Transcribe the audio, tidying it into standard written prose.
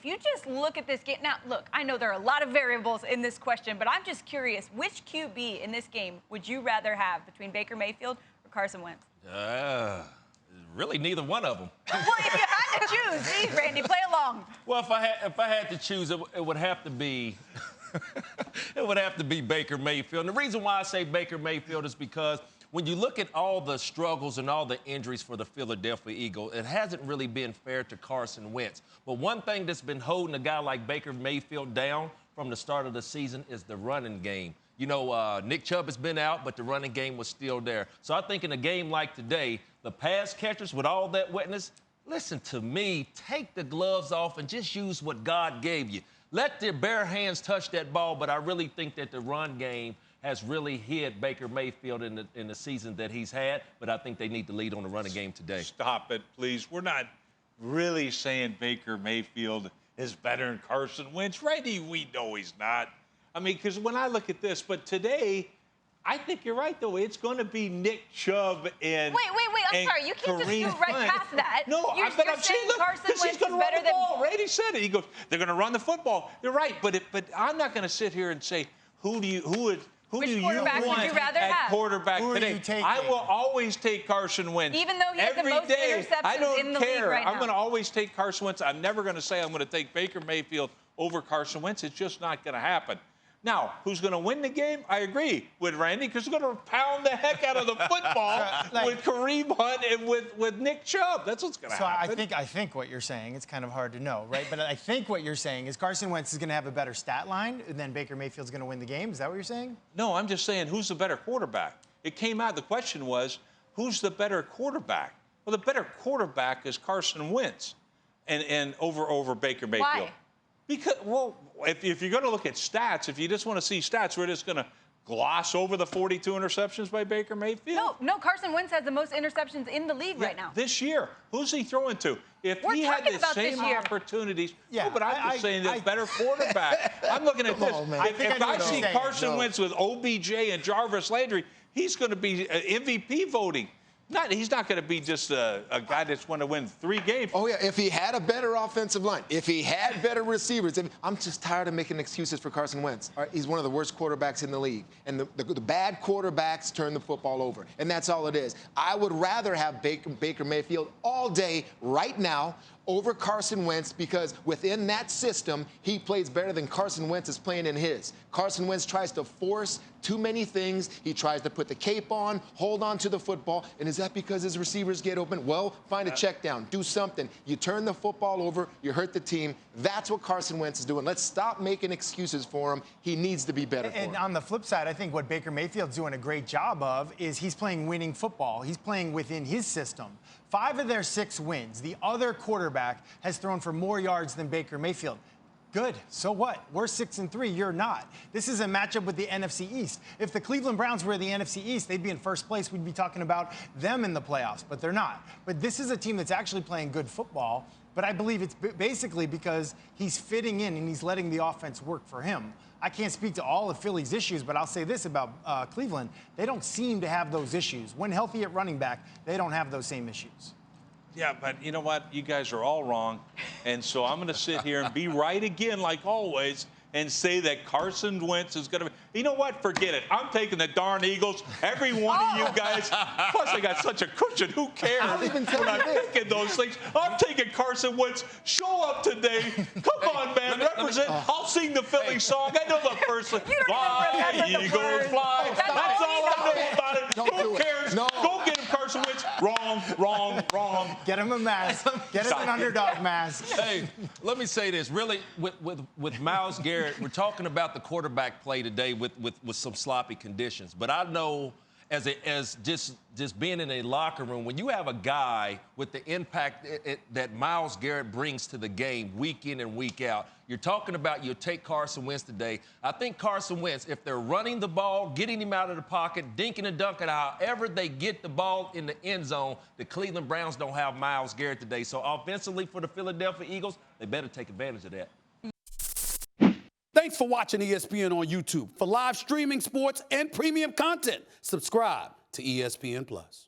if you just look at this game, now, look, I know there are a lot of variables in this question, but I'm just curious, which QB in this game would you rather have between Baker Mayfield or Carson Wentz? Really, neither one of them. Well, if you had to choose, geez, Randy, play along. Well, if I had to choose, it would have to be it would have to be Baker Mayfield. And the reason why I say Baker Mayfield is because when you look at all the struggles and all the injuries for the Philadelphia Eagles, it hasn't really been fair to Carson Wentz. But one thing that's been holding a guy like Baker Mayfield down from the start of the season is the running game. You know, Nick Chubb has been out, but the running game was still there. So I think in a game like today, the pass catchers with all that wetness, listen to me, take the gloves off and just use what God gave you. Let their bare hands touch that ball, but I really think that the run game has really hit Baker Mayfield in the season that he's had, but I think they need to lead on the running game today. Stop it, please. We're not really saying Baker Mayfield is better than Carson Wentz. Randy, we know he's not. I mean, because when I look at this, but today, I think you're right, though. It's going to be Nick Chubb and Wait. I'm sorry. You can't just go right past that. No, you're saying Carson Wentz is better than Randy said it. He goes, they're going to run the football. You're right, but I'm not going to sit here and say who do you want would you rather at have? quarterback Who today? are you taking? I will always take Carson Wentz. Even though he has the most interceptions in the league right now. I'm going to always take Carson Wentz. I'm never going to say I'm going to take Baker Mayfield over Carson Wentz. It's just not going to happen. Now, who's going to win the game? I agree with Randy, because they're going to pound the heck out of the football with Kareem Hunt and with Nick Chubb. That's what's going to happen. So I think what you're saying, it's kind of hard to know, right? But I think what you're saying is Carson Wentz is going to have a better stat line, and then Baker Mayfield's going to win the game. Is that what you're saying? No, I'm just saying who's the better quarterback. It came out, the question was, who's the better quarterback? Well, the better quarterback is Carson Wentz and over Baker Mayfield. Why? Because, well, if you're going to look at stats, if you just want to see stats, we're just going to gloss over the 42 interceptions by Baker Mayfield? No, Carson Wentz has the most interceptions in the league right now. This year. Who's he throwing to? If he had the same opportunities, no, but I'm just saying that better quarterback. I'm looking at this. If I see Carson Wentz with OBJ and Jarvis Landry, he's going to be MVP voting. He's not going to be just a guy that's going to win 3 games. Oh, yeah, if he had a better offensive line, if he had better receivers. I'm just tired of making excuses for Carson Wentz. All right, he's one of the worst quarterbacks in the league. And the bad quarterbacks turn the football over. And that's all it is. I would rather have Baker Mayfield all day right now over Carson Wentz, because within that system, he plays better than Carson Wentz is playing in his. Carson Wentz tries to force too many things. He tries to put the cape on, hold on to the football. And is that because his receivers get open? Well, find a check down. Do something. You turn the football over. You hurt the team. That's what Carson Wentz is doing. Let's stop making excuses for him. He needs to be better for him. And on the flip side, I think what Baker Mayfield's doing a great job of is he's playing winning football. He's playing within his system. 5 of their 6 wins, the other quarterback has thrown for more yards than Baker Mayfield. Good. So what? We're 6-3. You're not. This is a matchup with the NFC East. If the Cleveland Browns were the NFC East, they'd be in first place. We'd be talking about them in the playoffs, but they're not. But this is a team that's actually playing good football. But I believe it's basically because he's fitting in and he's letting the offense work for him. I can't speak to all of Philly's issues, but I'll say this about Cleveland. They don't seem to have those issues. When healthy at running back, they don't have those same issues. Yeah, but you know what? You guys are all wrong. And so I'm going to sit here and be right again, like always, and say that Carson Wentz is going to be. You know what? Forget it. I'm taking the darn Eagles. Every one of you guys. Plus, I got such a cushion. Who cares when I'm picking those things? I'm taking Carson Wentz. Show up today. Come on, man. Represent. I'll sing the Philly song. I know the first one. Fly, Eagles, fly. That's all I know about it. Who cares? Go get him, Carson Wentz. Wrong. Get him a mask. Get him an underdog mask. Hey, let me say this. Really, with Myles Garrett, we're talking about the quarterback play today with some sloppy conditions. But I know as just being in a locker room, when you have a guy with the impact that Myles Garrett brings to the game week in and week out, you're talking about you take Carson Wentz today. I think Carson Wentz, if they're running the ball, getting him out of the pocket, dinking and dunking, however they get the ball in the end zone, the Cleveland Browns don't have Myles Garrett today. So offensively for the Philadelphia Eagles, they better take advantage of that. Thanks for watching ESPN on YouTube. For live streaming sports and premium content, subscribe to ESPN+.